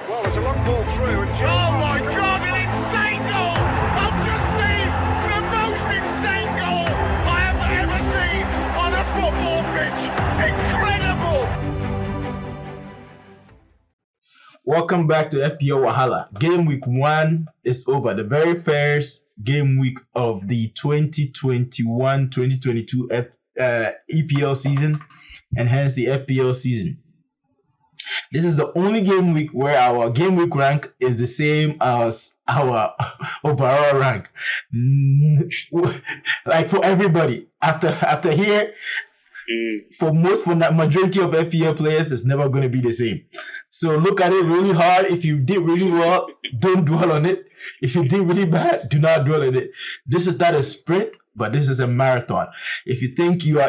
Well, it's a long ball through. And oh my God, an insane goal! I've just seen the most insane goal I have ever seen on a football pitch. Incredible! Welcome back to FPL Wahala. Game week 1 is over. The very first game week of the 2021-2022 EPL season, and hence the FPL season. This is the only game week where our game week rank is the same as our overall rank. Like for everybody. After here, for the majority of FPL players, it's never going to be the same. So look at it really hard. If you did really well, don't dwell on it. If you did really bad, do not dwell on it. This is not a sprint, but this is a marathon. If you think you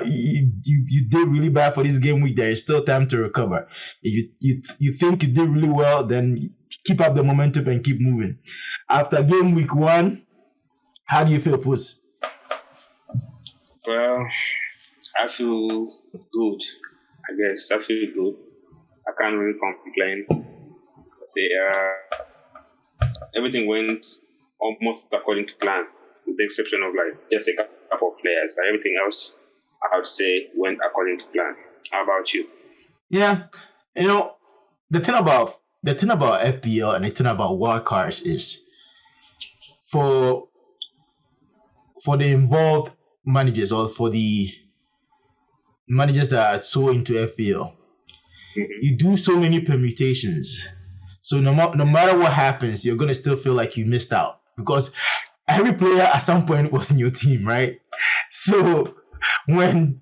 did really bad for this game week, there is still time to recover. If you think you did really well, then keep up the momentum and keep moving. After game week 1, how do you feel, Puss? Well, I feel good. I guess I feel good. I can't really complain. Everything went almost according to plan, with the exception of like just a couple of players. But everything else, I would say, went according to plan. How about you? Yeah, the thing about FPL and the thing about wildcards is for the involved managers, or for the managers that are so into FPL, you do so many permutations. So no matter what happens, you're going to still feel like you missed out, because every player at some point was in your team, right? So when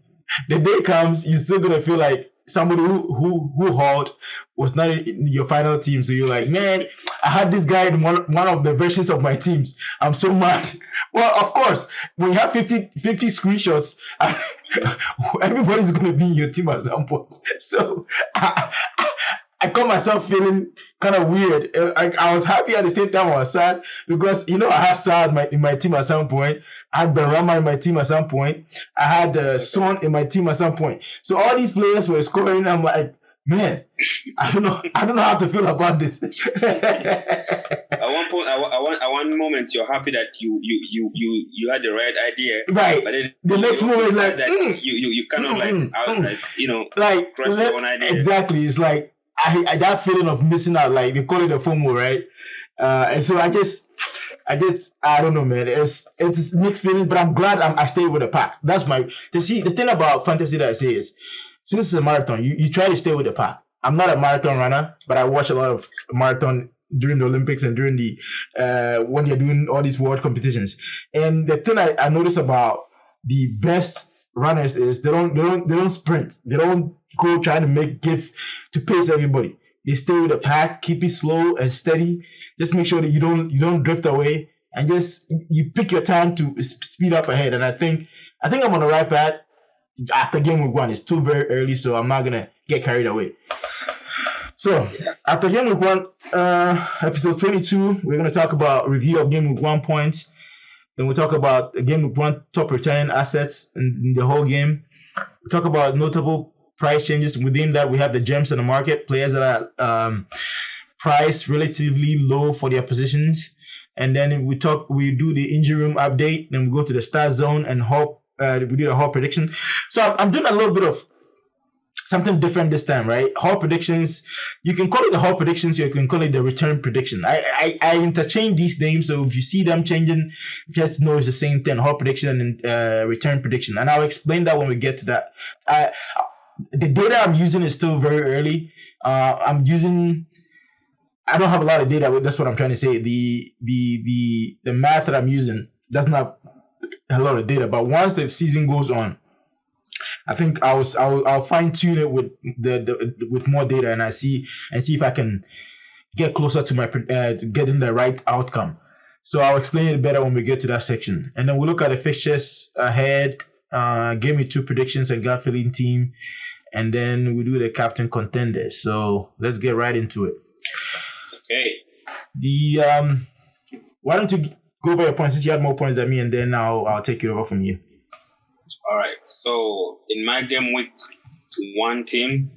the day comes, you're still going to feel like somebody who hauled was not in your final team. So you're like, man, I had this guy in one of the versions of my teams. I'm so mad. Well, of course, when you have 50 screenshots, everybody's going to be in your team at some point. So I caught myself feeling kind of weird. I was happy at the same time I was sad, because I had Saad in my team at some point. I had Benrahma in my team at some point. I had Son in my team at some point. So all these players were scoring. I'm like, man, I don't know how to feel about this. At one moment, you're happy that you had the right idea, right? But then the next moment, like that you kind of crushed your own idea. Exactly. It's like I that feeling of missing out. Like they call it a FOMO, right? And so I don't know, man. It's mixed feelings, but I'm glad I stayed with the pack. That's the thing about fantasy that I say is, since it's a marathon, you try to stay with the pack. I'm not a marathon runner, but I watch a lot of marathon during the Olympics and during the when they're doing all these world competitions. And the thing I notice about the best runners is they don't sprint. They don't go trying to to pace everybody. They stay with the pack, keep it slow and steady. Just make sure that you don't drift away, and just you pick your time to speed up ahead. And I think I'm on the right path. After game week 1, it's too very early, so I'm not gonna get carried away. So after game week 1, episode 22, we're gonna talk about review of game week 1 points. Then we'll talk about game week 1 top returning assets in the whole game. We'll talk about notable price changes. Within that, we have the gems in the market, players that are priced relatively low for their positions. And then we do the injury room update. Then we go to the start zone and we do the whole prediction. So I'm doing a little bit of something different this time, right? Whole predictions. You can call it the whole predictions, or you can call it the return prediction. I interchange these names, so if you see them changing, just know it's the same thing: whole prediction and return prediction. And I'll explain that when we get to that. The data I'm using is still very early. I don't have a lot of data. That's what I'm trying to say. The math that I'm using does not a lot of data. But once the season goes on, I think I'll fine tune it with with more data, and see if I can get closer to my getting the right outcome. So I'll explain it better when we get to that section, and then we'll look at the fixtures ahead. Game week 2 predictions and gut feeling team, and then we do the captain contenders. So let's get right into it. Okay. Why don't you go over your points, since you had more points than me, and then I'll take it over from you. All right. So in my game week 1 team,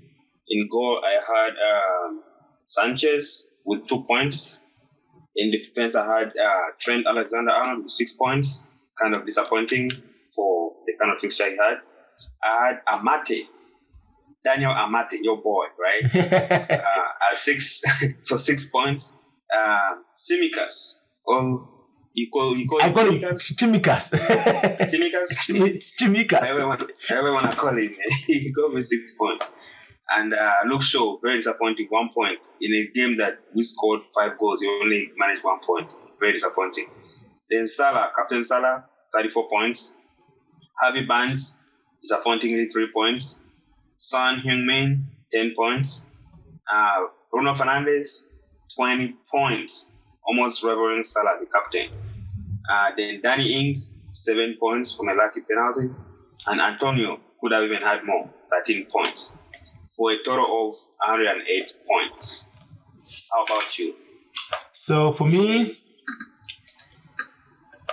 in goal I had Sanchez with 2 points. In defense, I had Trent Alexander-Arnold with 6 points. Kind of disappointing for the kind of fixture he had. I had Daniel Amate, your boy, right? At 6 for 6 points. Tsimikas. I call him Chimikas. Chimikas. Everyone I call him. He got me 6 points. And Luke Shaw, very disappointing, 1 point. In a game that we scored 5 goals, he only managed 1 point. Very disappointing. Then Salah, Captain Salah, 34 points. Harvey Barnes, disappointingly 3 points. Son Heung-min, 10 points. Bruno Fernandes, 20 points. Almost rivaling Salah as the captain. Then Danny Ings, 7 points from a lucky penalty. And Antonio could have even had more, 13 points. For a total of 108 points. How about you? So for me,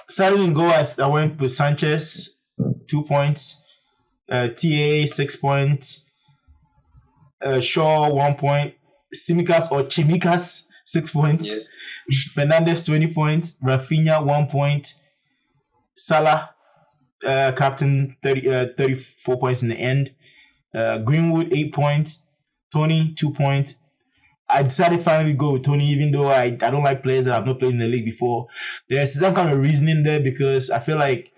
starting in goal, I went with Sanchez, 2 points. TA, 6 points. Shaw, 1 point. Tsimikas or Chimikas, 6 points. Yeah. Fernandes, 20 points. Rafinha, 1 point. Salah, captain, 34 points in the end. Greenwood, 8 points. Tony, 2 points. I decided finally to go with Tony, even though I don't like players that I've not played in the league before. There's some kind of reasoning there because I feel like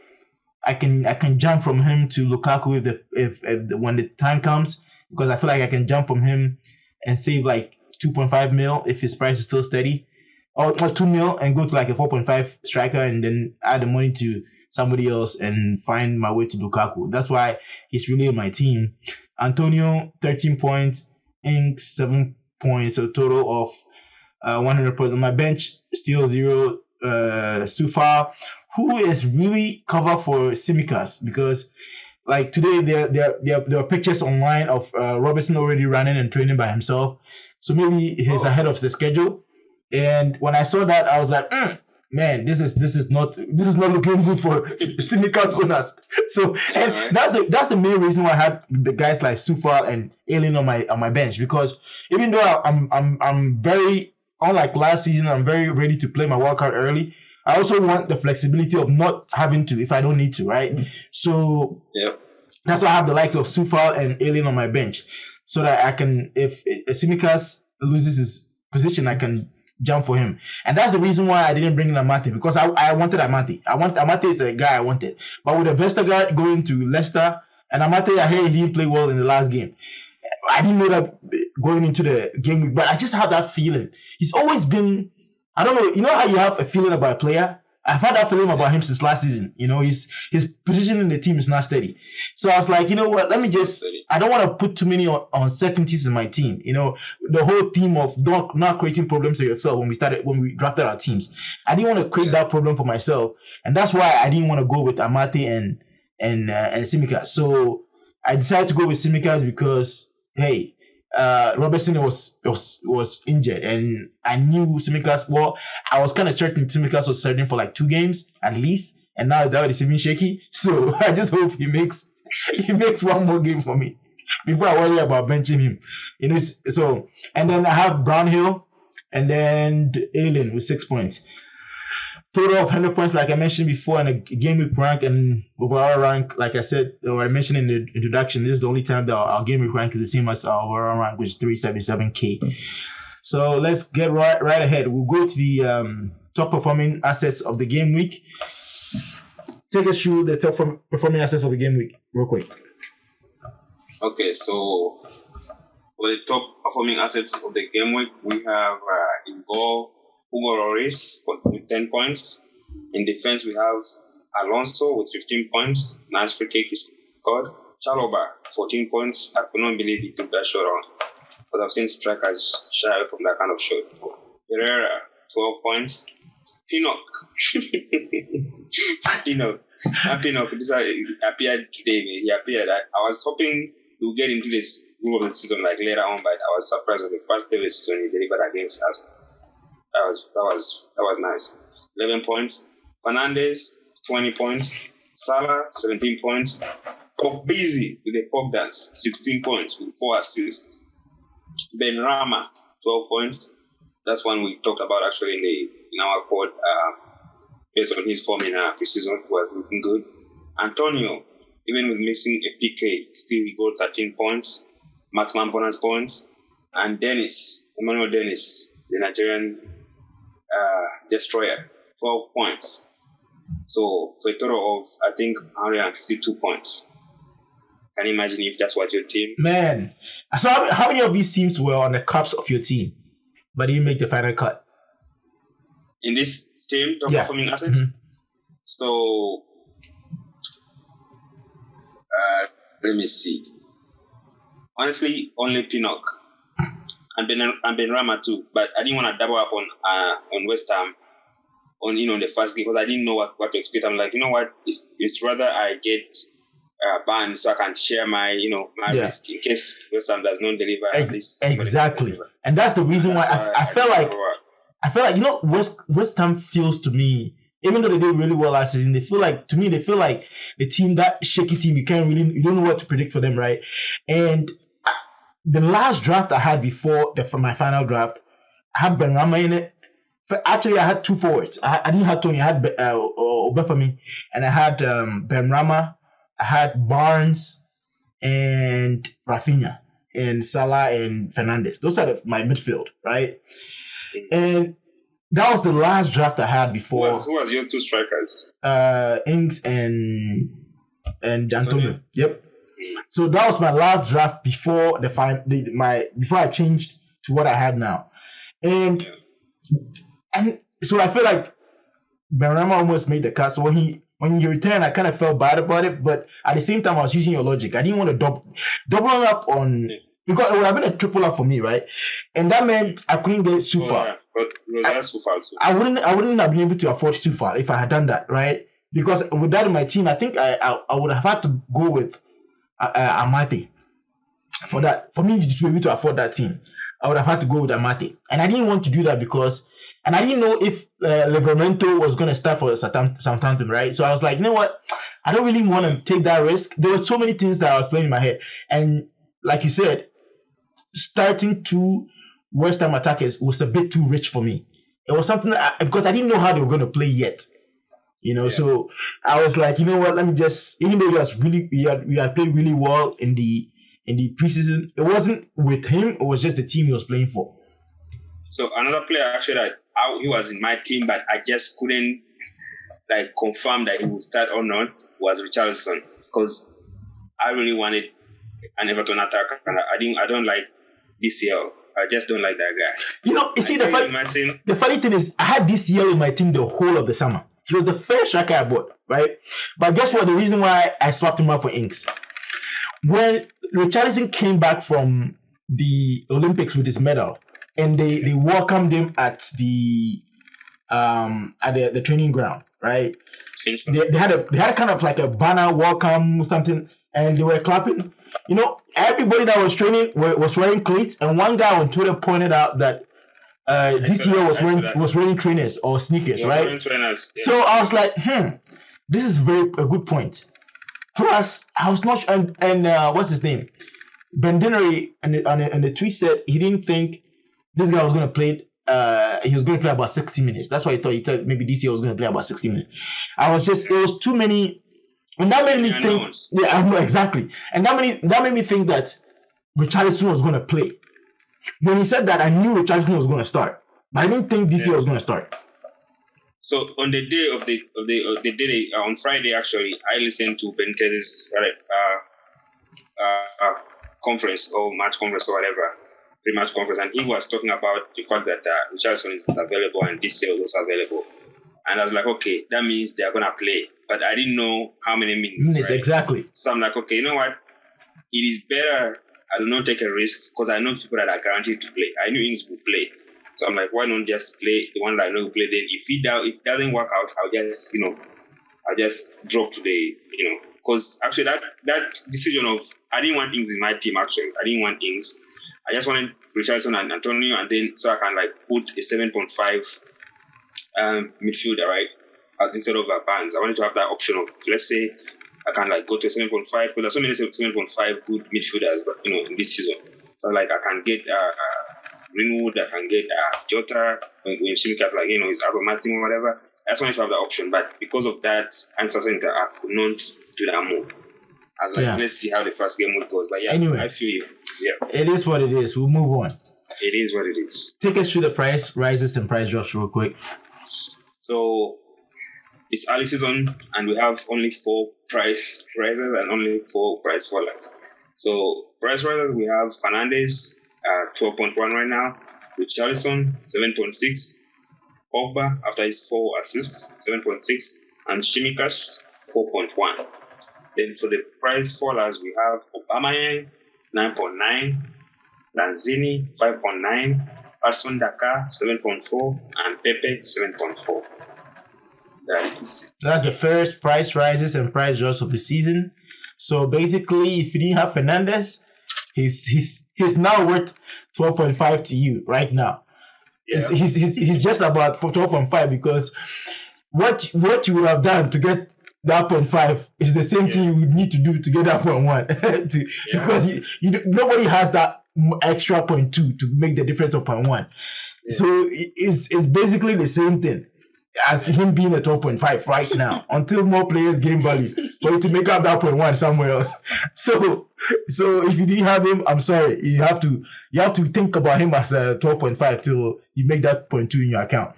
I can jump from him to Lukaku if when the time comes, because I feel like I can jump from him and save like 2.5 mil if his price is still steady, or 2 mil and go to like a 4.5 striker and then add the money to somebody else and find my way to Lukaku. That's why he's really in my team. Antonio, 13 points. Ings, 7 points. So total of 100 points. On my bench, still 0. Sufar, who is really cover for Tsimikas, because like today there are pictures online of Robertson already running and training by himself. So maybe he's ahead of the schedule. And when I saw that, I was like, man, this is not looking good for Tsimikas owners. So and that's the main reason why I had the guys like Sufal and Alien on my bench, because even though I'm very, unlike last season, I'm very ready to play my wildcard early. I also want the flexibility of not having to if I don't need to, right? So that's why I have the likes of Sufal and Alien on my bench, so that I can, if Tsimikas loses his position, I can jump for him. And that's the reason why I didn't bring in Amate, because I wanted Amate. Amate is a guy I wanted. But with the Vestergaard going to Leicester, and Amate, I heard he didn't play well in the last game. I didn't know that going into the game week, but I just had that feeling. He's always been, I don't know, you know how you have a feeling about a player? I've had that feeling about him since last season. You know, his position in the team is not steady. So I was like, you know what, let me just, I don't want to put too many uncertainties in my team. You know, the whole theme of not creating problems for yourself when we drafted our teams. I didn't want to create that problem for myself. And that's why I didn't want to go with Amate and Tsimikas. So I decided to go with Tsimikas because, hey, Robertson was injured, and I knew Tsimikas. Well, I was kind of certain Tsimikas was starting for like 2 games at least, and now that is even shaky. So I just hope he makes 1 more game for me before I worry about benching him. You know, so and then I have Brownhill and then Alien with 6 points. Total of 100 points, like I mentioned before, and a game week rank and overall rank, like I said, or I mentioned in the introduction, this is the only time that our game week rank is the same as our overall rank, which is 377k. So let's get right ahead. We'll go to the top performing assets of the game week. Take us through the top performing assets of the game week, real quick. Okay, so for the top performing assets of the game week, we have in goal, Hugo Lloris with 10 points. In defense, we have Alonso with 15 points. Nice free kick he scored. Chalobah, 14 points. I could not believe he took that shot on, but I've seen strikers shy away from that kind of shot. Pereira, 12 points. Pinnock. This appeared today. He appeared. I was hoping he would get into this group of the season like later on, but I was surprised with the first day of the season he delivered against us. That was nice. 11 points. Fernandes, 20 points. Salah, 17 points. Busy with the pop dance, 16 points with 4 assists. Ben Rama, 12 points. That's one we talked about actually in our pod. Based on his form in pre-season, was looking good. Antonio, even with missing a PK, still he got 13 points, maximum bonus points. And Emmanuel Dennis, the Nigerian destroyer, 12 points. So for a total of, I think, 152 points. Can you imagine if that's what your team? Man, so how many of these teams were on the cups of your team, but didn't make the final cut? In this team, top performing assets? Mm-hmm. So, let me see. Honestly, only Pinnock and Benrahma too, but I didn't want to double up on West Ham on the first game because I didn't know what to expect. I'm like, you know what? It's rather I get banned so I can share my risk in case West Ham does not deliver. Exactly, and that's the reason why I felt like West Ham feels to me, even though they did really well last season, they feel like the team, that shaky team, you don't know what to predict for them, right? And the last draft I had before my final draft, I had Benrahma in it. Actually, I had two forwards. I didn't have Tony. I had Obafemi, and I had Benrahma. I had Barnes and Rafinha and Salah and Fernandes. Those are my midfield, right? And that was the last draft I had before. Who was your two strikers? Ings and Antonio. Yep. So that was my last draft before before I changed to what I had now, and so I feel like Benrahma almost made the cut. So when he returned, I kind of felt bad about it, but at the same time, I was using your logic. I didn't want to double up on because it would have been a triple up for me, right? And that meant I couldn't get Sufal. Yeah. But Sufal too. I wouldn't have been able to afford Sufal if I had done that, right? Because with that in my team, I think I would have had to go with Amate for that. For me to be able to afford that team, I would have had to go with Amate, and I didn't want to do that because. And I didn't know if Livramento was going to start for Southampton, right? So I was like, you know what? I don't really want to take that risk. There were so many things that I was playing in my head. And like you said, starting two West Ham attackers was a bit too rich for me. It was something because I didn't know how they were going to play yet. So I was like, you know what? Let me just, even though we had played really well in the preseason, it wasn't with him. It was just the team he was playing for. So another player actually that he was in my team, but I just couldn't confirm that he would start or not was Richarlison because I really wanted an Everton attacker. I don't like DCL. I just don't like that guy. You see, the funny thing is, I had DCL in my team the whole of the summer. He was the first striker I bought, right? But guess what? The reason why I swapped him out for Ings, when Richarlison came back from the Olympics with his medal. And they welcomed him at the training ground, right? They had a kind of like a banner welcome something, and they were clapping. Everybody that was training was wearing cleats, and one guy on Twitter pointed out that DCL was wearing trainers or sneakers, right? Trainers, yeah. So I was like, this is a good point. Plus, I was not and what's his name? Ben Dinnery and the tweet said he didn't think this guy was going to play. He was going to play about 60 minutes. That's why he thought maybe DCL was going to play about 60 minutes. It was too many, and that made me think. Yeah, I know exactly, and that made me think that Richarlison was going to play. When he said that, I knew Richarlison was going to start, but I didn't think DCL was going to start. So on the day of the day on Friday, actually, I listened to Ben Ked's conference or match conference or whatever. Pre-match conference, and he was talking about the fact that Richarlison is available and DCL is also available. And I was like, okay, that means they're going to play. But I didn't know how many minutes. Right? Exactly. So I'm like, okay, you know what? It is better I do not take a risk because I know people that are guaranteed to play. I knew Ings would play. So I'm like, why not just play the one that I know will play? Then if it doesn't work out, I'll just drop today, because actually that decision of, I didn't want Ings in my team, actually. I didn't want Ings. I just wanted Richarlison and Antonio, and then so I can put a 7.5 midfielder, right? Instead of Barnes. I wanted to have that option of, let's say, I can go to a 7.5 because there's so many 7.5 good midfielders, in this season. So I can get Greenwood, I can get Jota, when Shimikas, like, it's automatic or whatever. That's when you have the option. But because of that, I'm certain that I could not do that move. I was like, let's see how the first game goes. But yeah, anyway, I feel you. Yeah. It is what it is. We'll move on. It is what it is. Take us through the price rises and price drops real quick. So it's early season and we have only 4 price rises and only 4 price fallers. So price rises, we have Fernandes 12.1 right now, Richarlison 7.6, Pogba after his 4 assists 7.6, and Shimikas 4.1. Then for the price fallers, we have Aubameyang 9.9, Lanzini 5.9, Arson Daka 7.4, and Pepe 7.4. That's the first price rises and price drops of the season. So basically, if you didn't have Fernandes, he's now worth 12.5 to you right now. Yeah. He's just about 12.5 because what you would have done to get that 0.5 is the same thing you would need to do to get that 0.1 because nobody has that extra 0.2 to make the difference of 0.1. So it's basically the same thing as him being a 12.5 right now until more players gain value for you to make up that 0.1 somewhere else. So if you didn't have him, I'm sorry, you have to think about him as a 12.5 till you make that 0.2 in your account.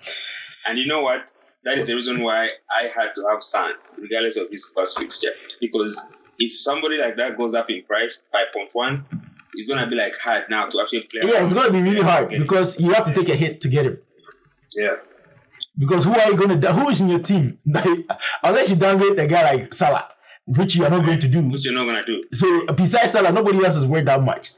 And you know what? That is the reason why I had to have Son, regardless of this first fixture. Because if somebody like that goes up in price by 0.1, it's going to be like hard now to actually play. Yeah, it's going to be really hard because you have to take a hit to get him. Yeah. Because who is in your team? Unless you downgrade a guy like Salah, which you are not going to do. Which you're not going to do. So besides Salah, nobody else is worth that much.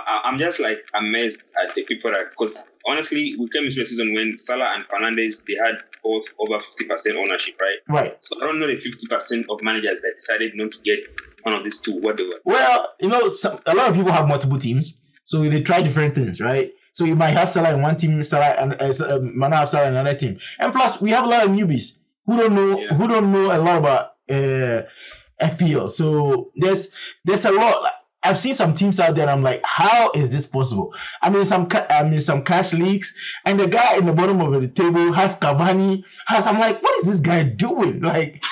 I'm just like amazed at the people that, because honestly, we came into the season when Salah and Fernandes, they had both over 50% ownership, right? Right. So I don't know the 50% of managers that decided not to get one of these two. What they were. Well, a lot of people have multiple teams, so they try different things, right? So you might have Salah in one team, Salah and might have Salah in another team, and plus we have a lot of newbies who don't know a lot about FPL. So there's a lot. I've seen some teams out there, and I'm like, how is this possible? I'm in some cash leagues, and the guy in the bottom of the table has Cavani. I'm like, what is this guy doing? Like,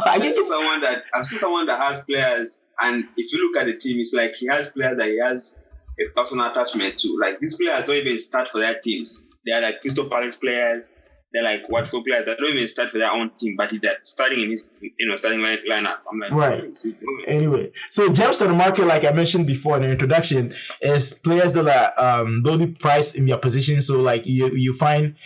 I've seen someone that has players, and if you look at the team, it's like he has players that he has a personal attachment to. Like, these players don't even start for their teams. They are like Crystal Palace players. They're like Watford players that don't even start for their own team, but they're starting in his, starting lineup. I'm like, right. Anyway, so gems on the market, like I mentioned before in the introduction, is players that are lowly priced in their position. So like you find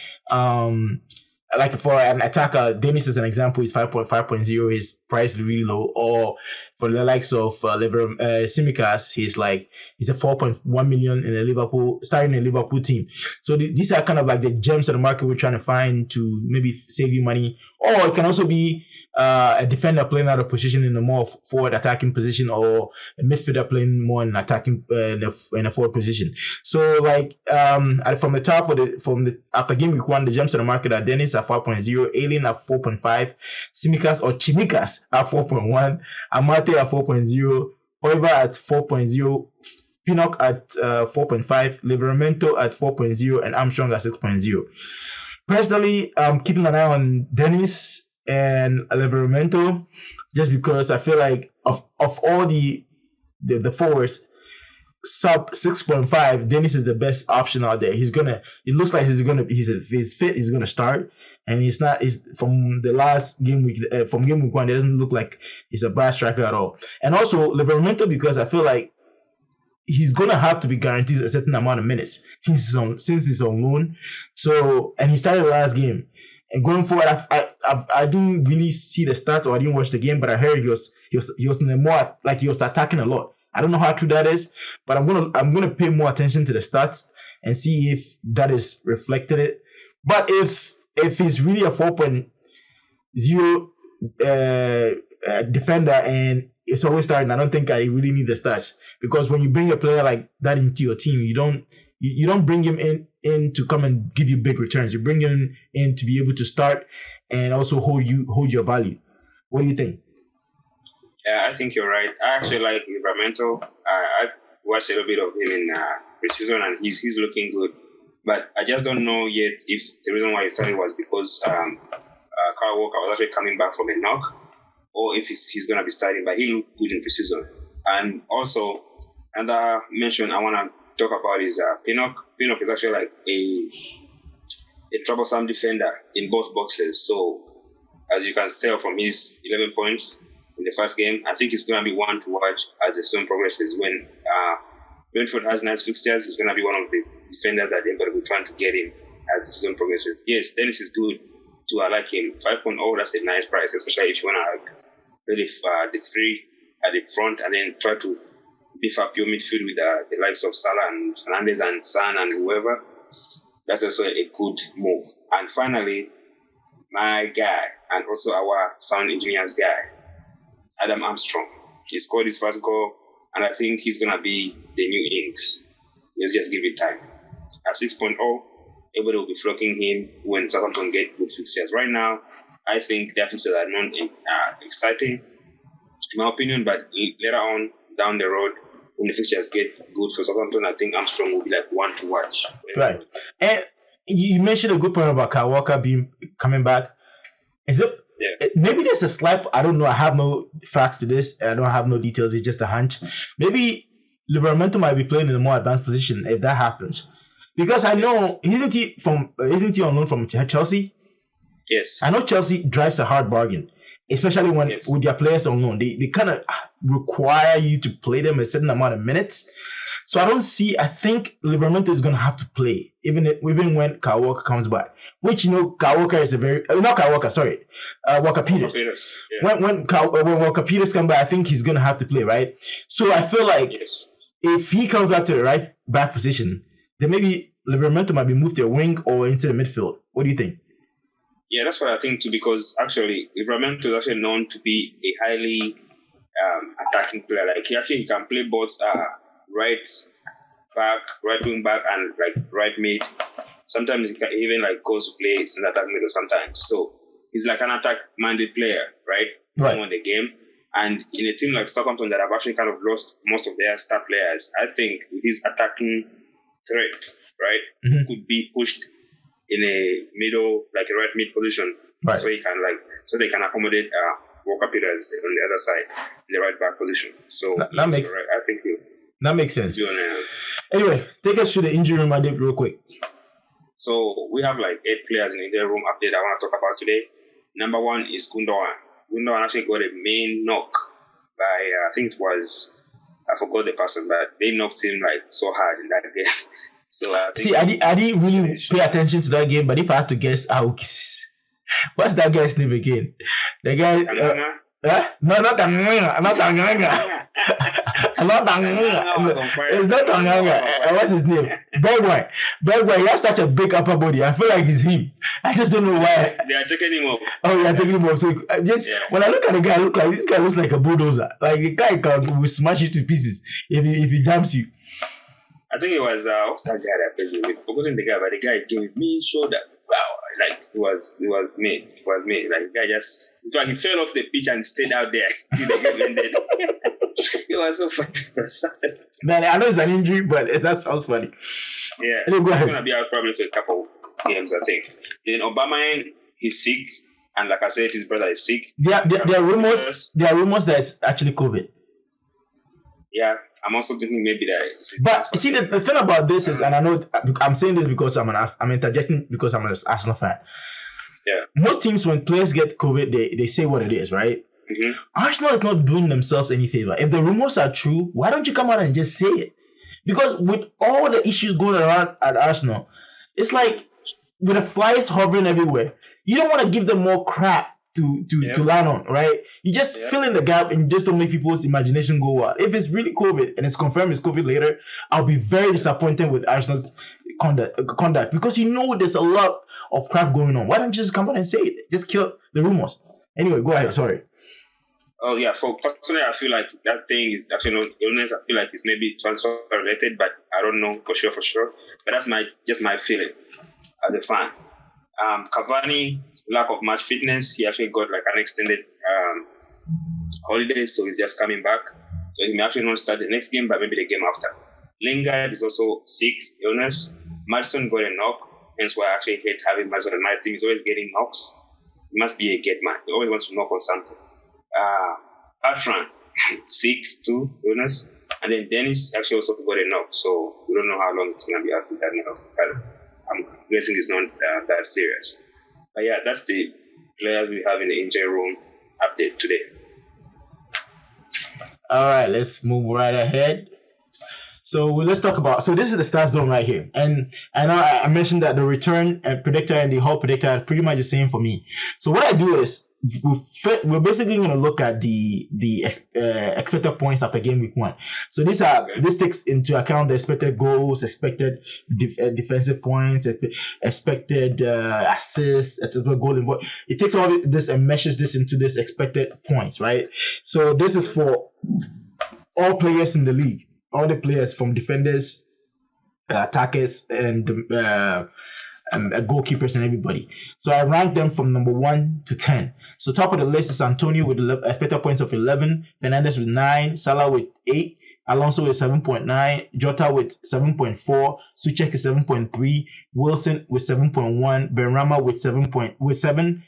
like for an attacker, Dennis is an example. He's 5.0. His price is really low. Or for the likes of Tsimikas, he's a 4.1 million in a starting in a Liverpool team. So these are kind of like the gems of the market we're trying to find to maybe save you money. Or it can also be a defender playing out of position in a more forward attacking position, or a midfielder playing more in attacking in a forward position. So from the top after game week 1, the gems of the market are Dennis at 4.0, Alien at 4.5, Tsimikas or Chimikas at 4.1, Amate at 4.0, Oiva at 4.0, Pinnock at 4.5, Livramento at 4.0, and Armstrong at 6.0. Personally, I'm keeping an eye on Dennis and Livramento, just because I feel like of all the forwards, sub 6.5, Dennis is the best option out there. It looks like he's fit, he's gonna start, and he's from the last game week, from game week 1, it doesn't look like he's a bad striker at all. And also Livramento, because I feel like he's gonna have to be guaranteed a certain amount of minutes since he's on loan. So, and he started the last game. And going forward, I didn't really see the stats, or I didn't watch the game, but I heard he was in the more, like, he was attacking a lot. I don't know how true that is, but I'm gonna pay more attention to the stats and see if that is reflected it. But if he's really a 4.0 defender and it's always starting, I don't think I really need the stats, because when you bring a player like that into your team, you don't bring him in to come and give you big returns. You bring him in to be able to start and also hold your value. What do you think? Yeah, I think you're right. I actually like Livramento. I watched a little bit of him in preseason, and he's looking good. But I just don't know yet if the reason why he started was because Kyle Walker was actually coming back from a knock, or if he's going to be starting. But he looked good in preseason. And also, another mention I want to talk about is Pinnock. Pinnock is actually like a troublesome defender in both boxes. So, as you can tell from his 11 points in the first game, I think he's going to be one to watch as the season progresses. When Brentford has nice fixtures, he's going to be one of the defenders that they're going to be trying to get in as the season progresses. Yes, Dennis is good too. I like him. 5.0, that's a nice price, especially if you want to play the three at the front and then try to beef up your midfield with the likes of Salah and Fernandes and Son and whoever. That's also a good move. And finally, my guy, and also our sound engineers guy, Adam Armstrong. He scored his first goal, and I think he's going to be the new Ings. Let's just give it time. At 6.0, everybody will be flocking him when Southampton get good fixtures. Right now, I think their fixtures are not exciting, in my opinion, but later on, down the road, when the fixtures get good for Southampton, I think Armstrong will be like one to watch. Right. And you mentioned a good point about Kyle Walker coming back. Is it? Yeah. Maybe there's a slight. I don't know. I have no facts to this. I don't have no details. It's just a hunch. Maybe Livramento might be playing in a more advanced position if that happens, because I know isn't he on loan from Chelsea? Yes. I know Chelsea drives a hard bargain, especially when with their players on loan. They kind of require you to play them a certain amount of minutes. So I think Livramento is going to have to play, even when Kyle Walker comes back. Which, Kyle Walker is Walker Peters. Yeah. When Walker Peters comes back, I think he's going to have to play, right? So I feel like if he comes back to the right back position, then maybe Livramento might be moved to a wing or into the midfield. What do you think? Yeah, that's what I think too, because actually Livramento is actually known to be a highly attacking player. Like he can play both right wing back, and like right mid. Sometimes he can even like goes to play center attack middle sometimes. So he's like an attack-minded player, right? On the game. And in a team like Southampton that have actually kind of lost most of their star players, I think with his attacking threat, right, could be pushed in a middle, like a right mid position, right, so they can accommodate Walker Peters on the other side in the right back position. So that makes right. I think that makes sense. Anyway, take us through the injury room update real quick. So we have like 8 players in the injury room update I want to talk about today. Number 1 is Gundogan. Gundogan actually got a main knock by I think it was, I forgot the person, but they knocked him like so hard in that game. So I didn't really pay attention to that game, but if I had to guess, what's that guy's name again? The guy. No, not Tanganga. Not Tanganga. Not Tanganga. It's not Tanganga. What's his name? Bergwijn. He has such a big upper body. I feel like it's him. I just don't know why. They are taking him off. Oh, they are taking him off. So when I look at the guy, this guy looks like a bulldozer. Like the guy will smash you to pieces if he jumps you. I think it was what's that guy that plays with? Forgotten the guy, but the guy gave me shoulder. Wow, like it was me. Like the guy just, he fell off the pitch and stayed out there till the game ended. It was so funny. Man, I know it's an injury, but that sounds funny. Yeah, go ahead. He's gonna be out probably for a couple games, I think. Then Obama, he's sick, and like I said, his brother is sick. There are rumors that it's actually COVID. Yeah. I'm also thinking maybe that. But see, the thing about this is, and I know I'm saying this because I'm interjecting because I'm an Arsenal fan. Yeah. Most teams, when players get COVID, they say what it is, right? Mm-hmm. Arsenal is not doing themselves any favor. If the rumors are true, why don't you come out and just say it? Because with all the issues going around at Arsenal, it's like with the flies hovering everywhere, you don't want to give them more crap to land on, right? You just fill in the gap and just don't make people's imagination go wild. If it's really COVID and it's confirmed it's COVID later, I'll be very disappointed with Arsenal's conduct because there's a lot of crap going on. Why don't you just come out and say it? Just kill the rumors. Anyway, go ahead. Sorry. Oh yeah, for personally, I feel like that thing is actually not illness. I feel like it's maybe transfer related, but I don't know for sure. But that's just my feeling as a fan. Cavani, lack of match fitness. He actually got like an extended holiday, so he's just coming back. So he may actually not start the next game, but maybe the game after. Lingard is also sick, illness. Madison got a knock, hence why I actually hate having Madison on my team. He's always getting knocks. He must be a get man. He always wants to knock on something. Bertrand, sick too, illness. And then Dennis actually also got a knock, so we don't know how long it's going to be out with that knock. But I'm guessing it's not that serious. But yeah, that's the players we have in the injury room update today. All right, let's move right ahead. So this is the stats dome right here. And I know I mentioned that the return predictor and the whole predictor are pretty much the same for me. So what I do is we're basically going to look at the expected points after game week 1. So this takes into account the expected goals, expected defensive points, expected assists, expected goal involved. It takes all this and meshes this into this expected points, right? So this is for all players in the league, all the players from defenders, attackers, and goalkeepers and everybody. So I ranked them from number 1 to 10. So top of the list is Antonio with expected points of 11, Fernandes with 9, Salah with 8, Alonso with 7.9, Jota with 7.4, Souček is 7.3, Wilson with 7.1, Benrahma with 7,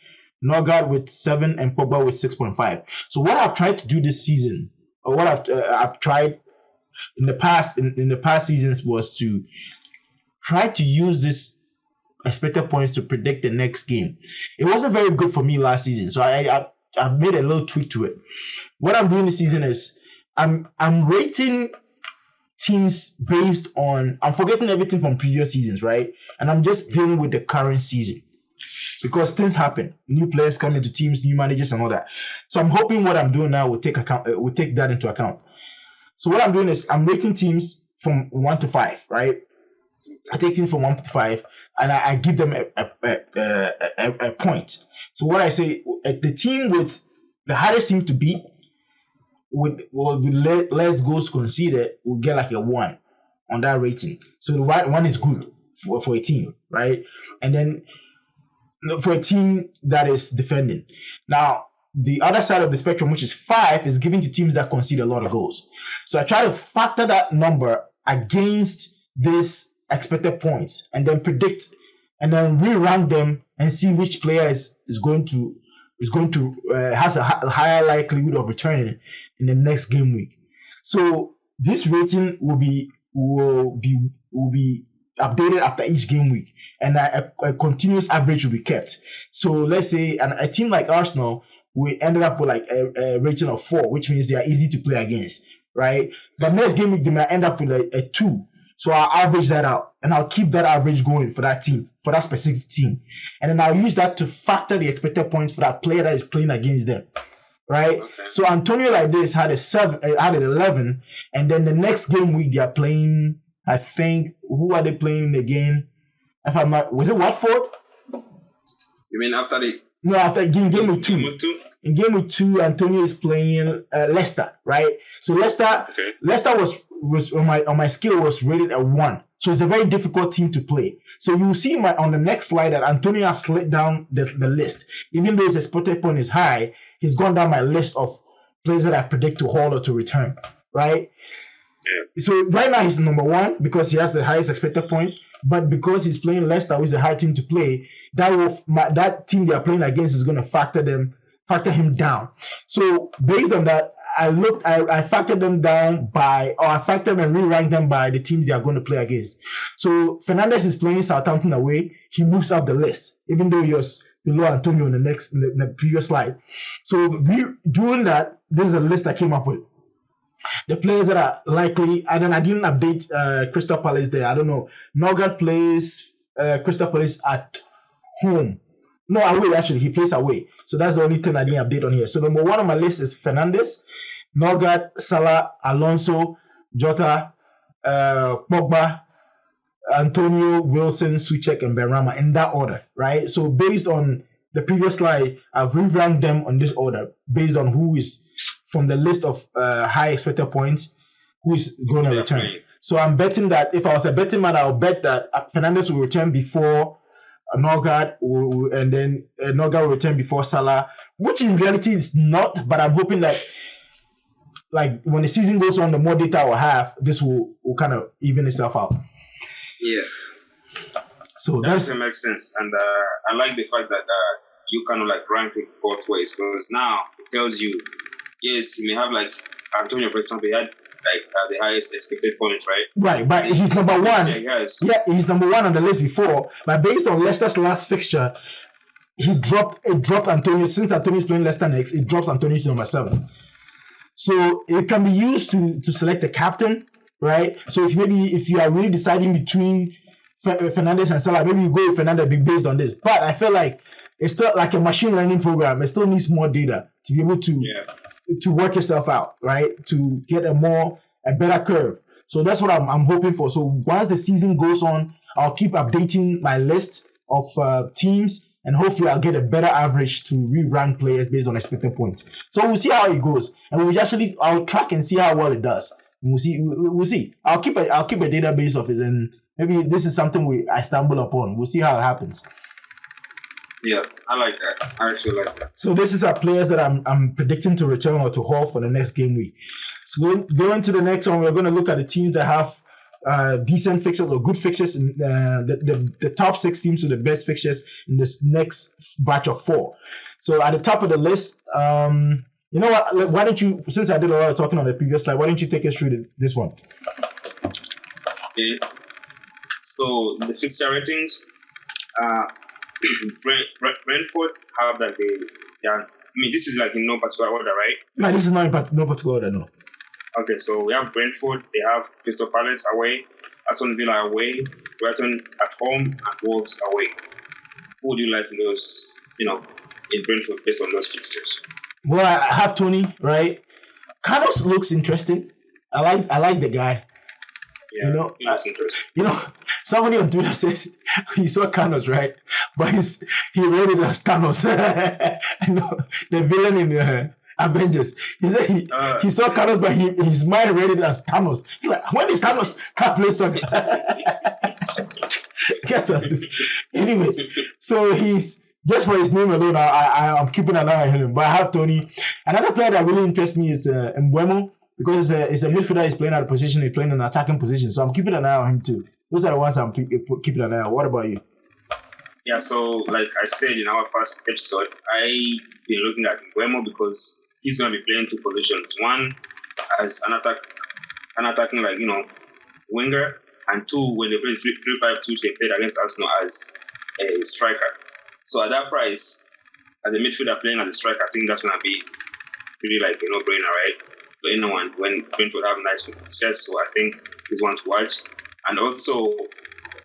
Norgard with 7, and Pogba with 6.5. So what I've tried to do this season, or what I've tried in the past seasons, was to try to use this expected points to predict the next game. It wasn't very good for me last season, so I've made a little tweak to it. What I'm doing this season is I'm rating teams based on, I'm forgetting everything from previous seasons, right? And I'm just dealing with the current season because things happen. New players come into teams, new managers, and all that. So I'm hoping what I'm doing now will take that into account. So what I'm doing is I'm rating teams from 1 to 5, right? I take teams from 1 to 5, and I give them a point. So what I say, the team with the hardest team to beat, with less goals conceded, will get like a 1 on that rating. So the 1 is good for a team, right? And then for a team that is defending. Now, the other side of the spectrum, which is 5, is given to teams that concede a lot of goals. So I try to factor that number against this expected points and then predict and then re-rank them and see which player is going to has a higher likelihood of returning in the next game week. So this rating will be updated after each game week, and a continuous average will be kept. So let's say a team like Arsenal, we ended up with like a rating of 4, which means they are easy to play against, right? But next game week they might end up with a 2. So I'll average that out, and I'll keep that average going for that team, for that specific team. And then I'll use that to factor the expected points for that player that is playing against them, right? Okay. So Antonio like this had an 11, and then the next game week they are playing, I think, who are they playing again? If I'm not, was it Watford? You mean after the... No, after game week 2. In game week 2, Antonio is playing Leicester, right? So Leicester was on my scale was rated a 1. So it's a very difficult team to play. So you will see on the next slide that Antonio has slid down the list. Even though his expected point is high, he's gone down my list of players that I predict to haul or to return, right? Yeah. So right now he's number 1 because he has the highest expected points. But because he's playing Leicester, which is a hard team to play, that team they are playing against is going to factor him down. So based on that, I factored them down I factored and re-ranked them by the teams they are going to play against. So Fernandes is playing Southampton away. He moves up the list, even though he was below Antonio in the previous slide. So doing that, this is the list I came up with. The players that are likely, and then I didn't update Crystal Palace there. I don't know. Norgard plays Crystal Palace at home. No, away actually. He plays away. So that's the only thing I didn't update on here. So number 1 on my list is Fernandes, Norgard, Salah, Alonso, Jota, Pogba, Antonio, Wilson, Souček, and Benrahma in that order, right? So based on the previous slide, I've re-ranked them on this order based on who is from the list of high expected points, who is going to return. So I'm betting that if I was a betting man, I'll bet that Fernandes will return before Norgard, and then Norgard will return before Salah, which in reality is not, but I'm hoping that like when the season goes on, the more data I will have, this will kind of even itself out. Yeah. So that makes sense. And I like the fact that you kind of like rank it both ways, because now it tells you, yes, you may have like Antonio, for example, he had like the highest expected points, right? Right, but he's number one. Yeah, he's number one on the list before. But based on Leicester's last fixture, it dropped Antonio. Since Antonio's playing Leicester next, it drops Antonio to number 7. So it can be used to select a captain, right? So if you are really deciding between Fernandes and Salah, maybe you go with Fernandes based on this. But I feel like it's still like a machine learning program. It still needs more data to be able to work yourself out, right? To get a better curve. So that's what I'm hoping for. So once the season goes on, I'll keep updating my list of teams, and hopefully I'll get a better average to re-rank players based on expected points. So we'll see how it goes, and I'll track and see how well it does. And we'll see. I'll keep a database of it, and maybe this is something I stumble upon. We'll see how it happens. Yeah, I like that. I actually like that. So this is our players that I'm predicting to return or to haul for the next game week. So going to the next one, we're going to look at the teams that have decent fixtures or good fixtures in the top 6 teams to the best fixtures in this next batch of 4. So at the top of the list, you know what? Why don't you? Since I did a lot of talking on the previous slide, why don't you take us through this one? Okay. So the fixture ratings. Brentford have that they are. I mean, this is like in no particular order, right? No, this is not in no particular order, no. Okay, so we have Brentford. They have Crystal Palace away, Aston Villa away, Brighton at home, and Wolves away. Who would you like in those? In Brentford based on those fixtures? Well, I have Tony, right? Carlos looks interesting. I like the guy. Yeah, Somebody on Twitter says he saw Carlos, right? But he read it as Thanos. The villain in Avengers. He said he saw Carlos, but his mind read it as Thanos. He's like, when is Thanos can't play soccer? Guess what? Anyway, so he's just for his name alone. I'm keeping an eye on him. But I have Tony. Another player that really interests me is Mbeumo. Because it's a midfielder, he's playing out of position, he's playing an attacking position. So I'm keeping an eye on him too. Those are the ones I'm keeping an eye on. What about you? Yeah, so like I said in our first episode, I've been looking at Mbeumo because he's going to be playing 2 positions. One, as an attacking winger, and 2, when they play 3-5-2, they played against Arsenal as a striker. So at that price, as a midfielder playing as a striker, I think that's going to be really like a no-brainer, right? For anyone when Brentford have nice fixtures, so I think he's one to watch. And also,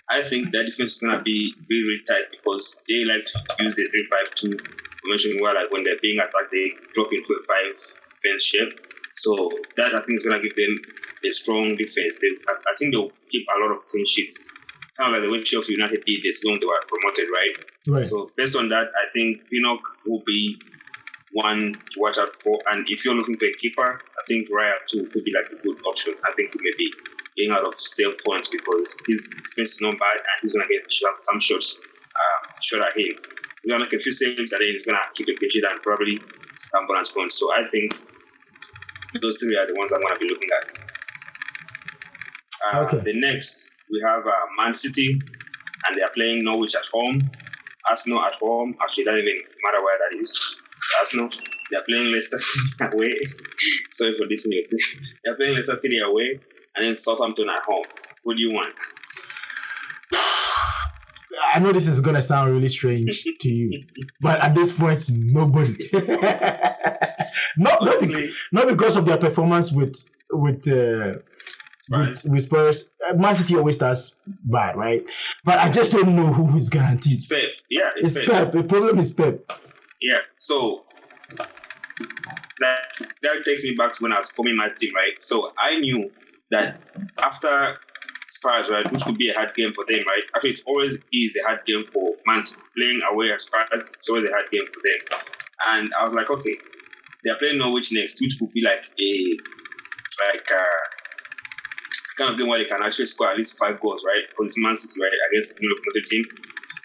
I think that defense is going to be really, really tight because they like to use the 3-5-2 formation where, like, when they're being attacked, they drop into a 5 defense shape. So that I think is going to give them a strong defense. I think they'll keep a lot of clean sheets, kind of like the way Sheffield United did this long they were promoted, right? So based on that, I think Pinnock will be one to watch out for. And if you're looking for a keeper, I think Raya too could be like a good option. I think he may be getting out of save points because his defense is not bad and he's going to get some shots shot at him. He's going to make a few saves and then he's going to keep a clean and probably some bonus points. So I think those 3 are the ones I'm going to be looking at. Okay. The next, we have Man City, and they are playing Norwich at home. Arsenal at home. Actually, it doesn't even matter where that is. Arsenal. They are playing Leicester City away. Sorry for this news. They are playing Leicester City away, and then Southampton at home. What do you want? I know this is gonna sound really strange to you, but at this point, nobody. not because of their performance with Spurs. Man City always starts bad, right? But I just don't know who is guaranteed. It's Pep. Yeah, it's Pep. The problem is Pep. Yeah, so that takes me back to when I was forming my team, right? So I knew that after Spurs, right, which could be a hard game for them, right? Actually, it always is a hard game for Man City. Playing away at Spurs, it's always a hard game for them. And I was like, okay, they're playing Norwich next, which could be like a kind of game where they can actually score at least 5 goals, right? Because it's Man City, right, against a newly promoted team.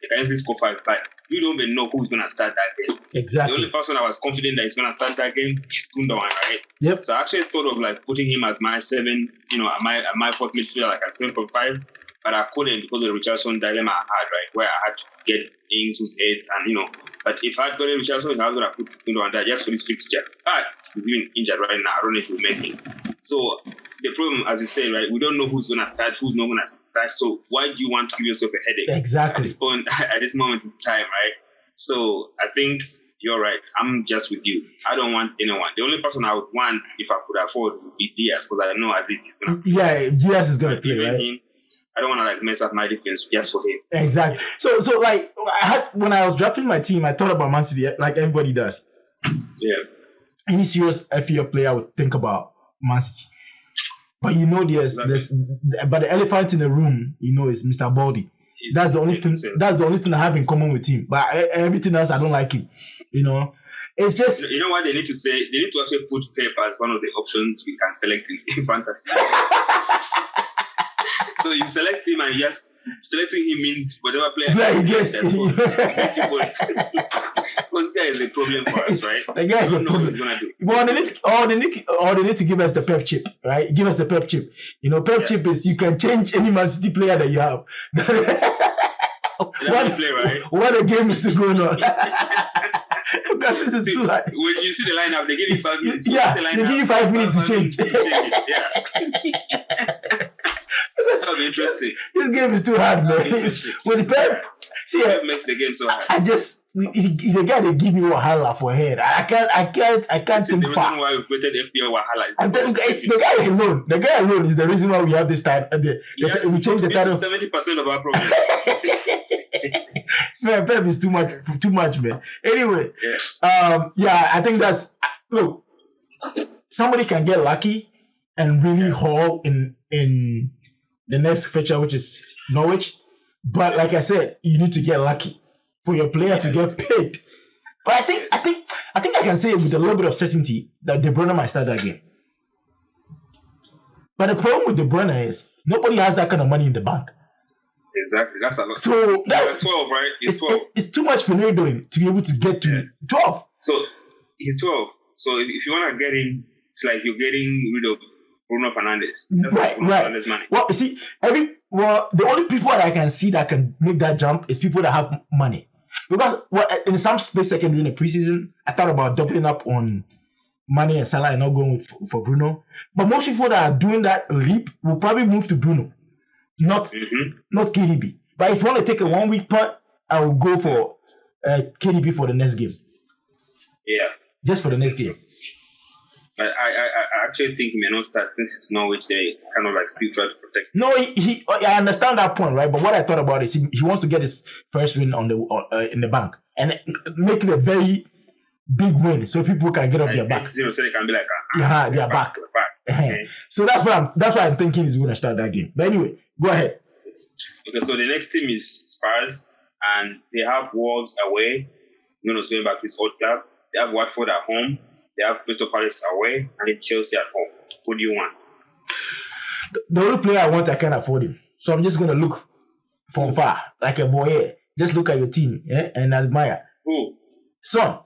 they can easily score 5. But we don't even know who's going to start that game. Exactly. The only person I was confident that he's going to start that game is Gundogan, right? Yep. So I actually thought of like putting him as my 7, my fourth midfielder, like at 7.5. But I couldn't because of the Richardson dilemma I had, right? Where I had to get Ings who's 8 and, but if I had gotten Richardson, I was going to put Gundogan there just for this fixture. But he's even injured right now. I don't know if he'll make it. So the problem, as you say, right, we don't know who's going to start, who's not going to start. So why do you want to give yourself a headache? Exactly. At this moment in time, right? So I think you're right. I'm just with you. I don't want anyone. The only person I would want, if I could afford, would be Diaz, because I know at least he's going to play. Yeah, Diaz is going to play, right? I don't want to mess up my defense just for him. Exactly. So like when I was drafting my team, I thought about Man City like everybody does. Yeah. Any serious FPL player would think about Man City. But there's but the elephant in the room, is Mr. Baldy. That's the only thing. That's the only thing I have in common with him. But everything else, I don't like him. It's just. You know what they need to say? They need to actually put Pep as one of the options we can select in fantasy. So you select him, and just selecting him means whatever player he gets, that's what gets you points. Because this guy is a problem for us, right? The guy is a problem. What he's gonna do. Well, they need to give us the Pep chip, right? Give us the Pep chip. Pep chip is you can change any Man City player that you have. What a game is going on. Because this is too hard. When you see the lineup, they give you 5 minutes. Yeah, they give you 5 minutes to change. Yeah. That's interesting. This game is too hard, man. With Pep, Pep makes the game so hard. I just the guy they give me Wahala for head. I can't think the far. reason why we created FPL Wahala. The guy alone is the reason why we have this time. We changed the title. 70% of our problems. Man, Pep is too much, man. Anyway, I think that's look. Somebody can get lucky and really haul in the next fixture, which is Norwich. But like I said, you need to get lucky for your player to get paid. But I think I can say with a little bit of certainty that De Bruyne might start that game. But the problem with De Bruyne is nobody has that kind of money in the bank. Exactly, that's a lot. So that's 12, right? It's 12. It's too much finagling to be able to get to 12. So he's 12. So if you want to get him, it's like you're getting rid of Bruno Fernandes. That's right. Fernandes money. Well, you see, the only people that I can see that can make that jump is people that have money. Because in some space second during the preseason, I thought about doubling up on Mane and Salah and not going for Bruno. But most people that are doing that leap will probably move to Bruno, not KDB. But if you want to take a 1 week punt, I will go for KDB for the next game. Yeah. Just for the next game. But I actually think he may not start since it's Norwich. They kind of still try to protect him. No, I understand that point, right? But what I thought about is he wants to get his first win in the bank and make it a very big win so people can get off their back. 0 so they can be like, they're back. Okay. So that's why I'm thinking he's going to start that game. But anyway, go ahead. Okay, so the next team is Spurs, and they have Wolves away. Nuno's going back to his old club. They have Watford at home. They have Crystal Palace away, and then Chelsea at home. Who do you want? The only player I want, I can't afford him. So I'm just going to look from far, like a voyeur. Just look at your team and admire. Who? Son.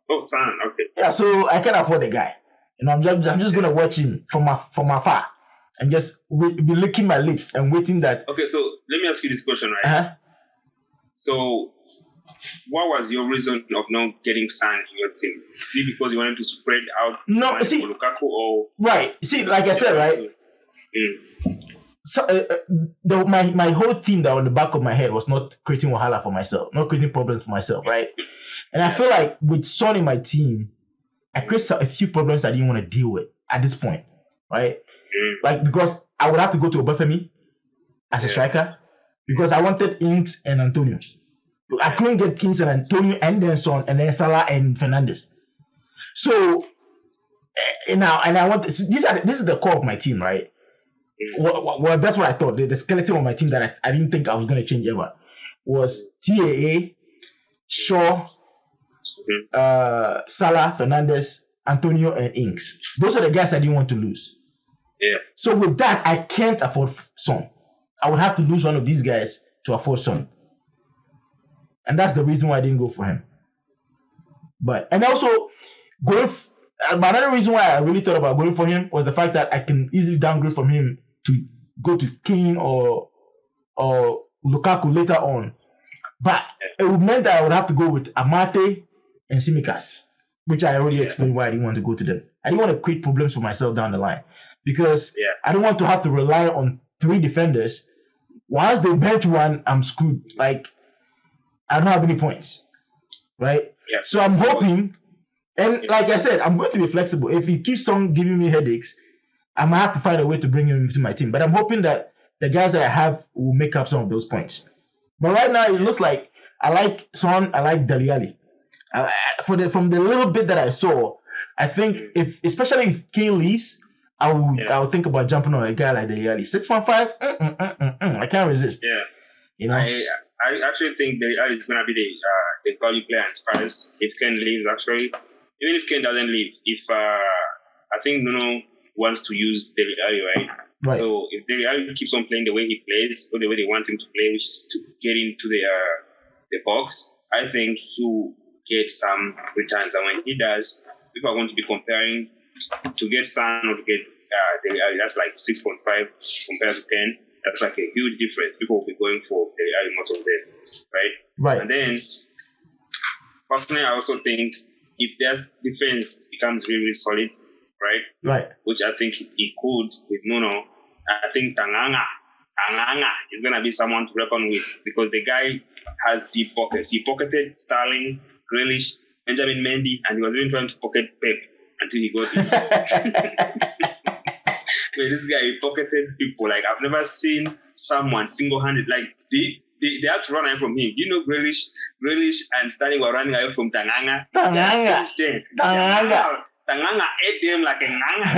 Oh, Son, okay. Yeah, so I can't afford the guy. I'm just going to watch him from afar and just be licking my lips and waiting that... Okay, so let me ask you this question, right? Uh-huh. So... what was your reason of not getting Son in your team? Is it because you wanted to spread out for Lukaku or... Right. See, like I said, right? So, my whole theme that on the back of my head was not creating Wahala for myself, not creating problems for myself, right? And I feel like with Son in my team, I created a few problems I didn't want to deal with at this point, right? Like, because I would have to go to Obafemi as a striker because I wanted Ings and Antonio. I couldn't get Kings and Antonio and then Son and then Salah and Fernandes. So now, and I want this is the core of my team, right? Well, that's what I thought. The skeleton of my team that I didn't think I was going to change ever was TAA, Shaw, Salah, Fernandes, Antonio, and Ings. Those are the guys I didn't want to lose. Yeah. So with that, I can't afford Son. I would have to lose one of these guys to afford Son. And that's the reason why I didn't go for him. And also, another reason why I really thought about going for him was the fact that I can easily downgrade from him to go to Kane or Lukaku later on. But it would mean that I would have to go with Amate and Tsimikas, which I already explained why I didn't want to go to them. I didn't want to create problems for myself down the line because I don't want to have to rely on 3 defenders. Once they bench one, I'm screwed. Like, I don't have any points, right? Yeah, so I'm hoping, and like I said, I'm going to be flexible. If he keeps on giving me headaches, I might have to find a way to bring him into my team. But I'm hoping that the guys that I have will make up some of those points. But right now, it looks like I like Son, I like Dele Alli. From the little bit that I saw, I think especially if Kane leaves, I will think about jumping on a guy like Dele Alli. 6.5, I can't resist. Yeah, you know. I actually think Dele Alli is gonna be the value player in Spurs if Kane leaves. Actually, even if Kane doesn't leave, if I think Nuno wants to use Dele Alli, right? So if Dele Alli keeps on playing the way he plays, or the way they want him to play, which is to get into the box, I think he will get some returns. And when he does, people are going to be comparing to get Son or to get Dele Alli. That's like 6.5 compared to 10. That's like a huge difference. People will be going for Dele Alli most of them, right? Right. And then, personally, I also think if their defense becomes really, really solid, right? Which I think he could with Nuno, I think Tanganga is going to be someone to reckon with because the guy has deep pockets. He pocketed Sterling, Grealish, Benjamin Mendy, and he was even trying to pocket Pep until he got it. This guy, he pocketed people. Like, I've never seen someone single-handed. Like, they had to run away from him. You know, Grealish and Sterling were running away from Tanganga. Tanganga ate them like a nganga.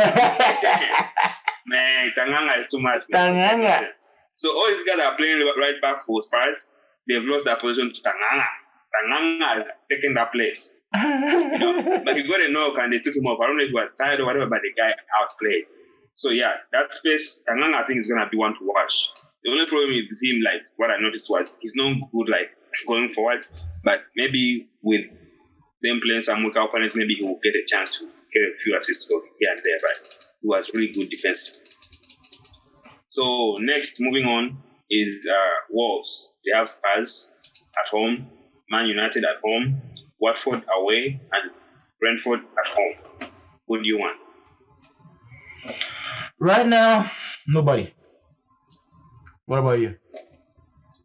Man, Tanganga is too much. Tanganga. So all these guys are playing right back for Spurs. They've lost their position to Tanganga. Tanganga has taken that place. You know? But he got a knock and they took him off. I don't know if he was tired or whatever, but the guy outplayed. So yeah, that space, Tanganga I think is gonna be one to watch. The only problem with him, like what I noticed was he's not good like going forward, but maybe with them playing some weaker opponents, maybe he will get a chance to get a few assists here and there, but he was really good defensive. So next, moving on, is Wolves. They have Spurs at home, Man United at home, Watford away, and Brentford at home. Who do you want? Right now, nobody. What about you?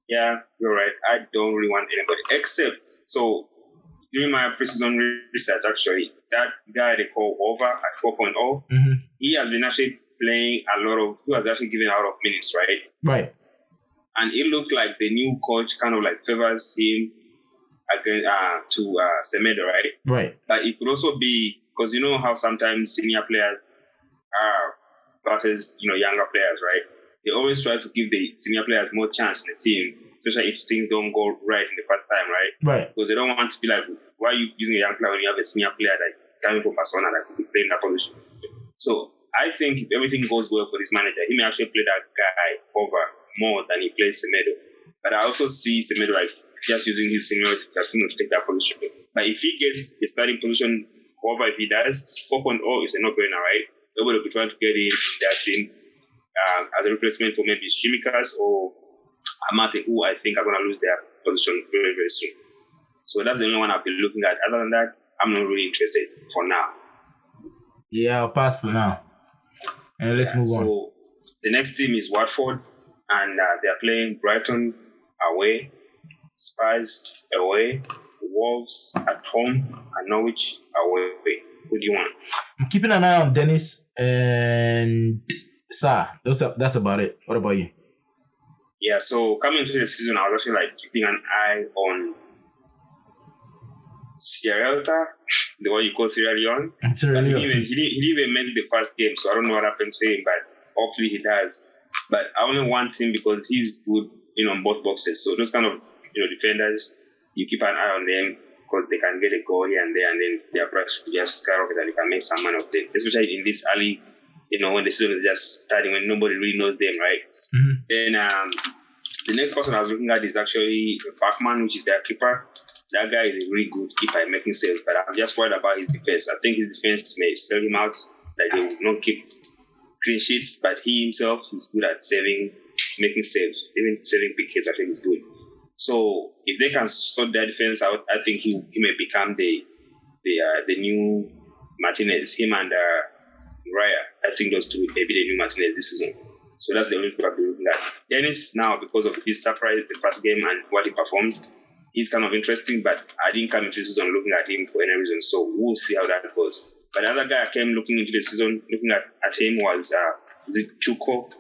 Yeah, you're right. I don't really want anybody except, so during my preseason research, actually, that guy they call Over at 4.0, he has been actually playing he was actually giving a lot of minutes, right? Right. And it looked like the new coach kind of like favors him to Semedo, right? Right. But it could also be, because you know how sometimes senior players versus younger players, right? They always try to give the senior players more chance in the team, especially if things don't go right in the first time, right? Right. Because they don't want to be like, why are you using a young player when you have a senior player that's coming from Barcelona that could be playing that position? So I think if everything goes well for this manager, he may actually play that guy Over more than he plays Semedo. But I also see Semedo like just using his seniority to take that position. But if he gets a starting position, Over, if he does, 4.0 is a no-brainer, right? Everybody will be trying to get in that team as a replacement for maybe Tsimikas or Amate, who I think are going to lose their position very, very soon. So that's the only one I've been looking at. Other than that, I'm not really interested for now. Yeah, I'll pass for now. And let's move on. So the next team is Watford, and they're playing Brighton away, Spurs away, Wolves at home, and Norwich away. Who do you want? I'm keeping an eye on Dennis and Sa. That's about it. What about you? Yeah, so coming into the season, I was actually like keeping an eye on Sierralta, the one you call Sierra Leone. He didn't even make the first game, so I don't know what happened to him, but hopefully he does. But I only want him because he's good, on both boxes. So those kind of, defenders, you keep an eye on them because they can get a goal here and there, and then their price will just skyrocket and they can make some money of them. Especially in this early, when the season is just starting, when nobody really knows them, right? Then The next person I was looking at is actually Bachman, which is their keeper. That guy is a really good keeper at making saves, but I'm just worried about his defense. I think his defense may sell him out, like they will not keep clean sheets, but he himself is good at making saves, even saving big hits. I think is good. So if they can sort their defense out, I think he may become the new Martinez. Him and Raya, I think those two may be the new Martinez this season. So that's the only thing I've been looking at. Dennis now, because of his surprise the first game and what he performed, he's kind of interesting, but I didn't come into the season looking at him for any reason. So we'll see how that goes. But the other guy I came looking into the season, looking at him was Chuko.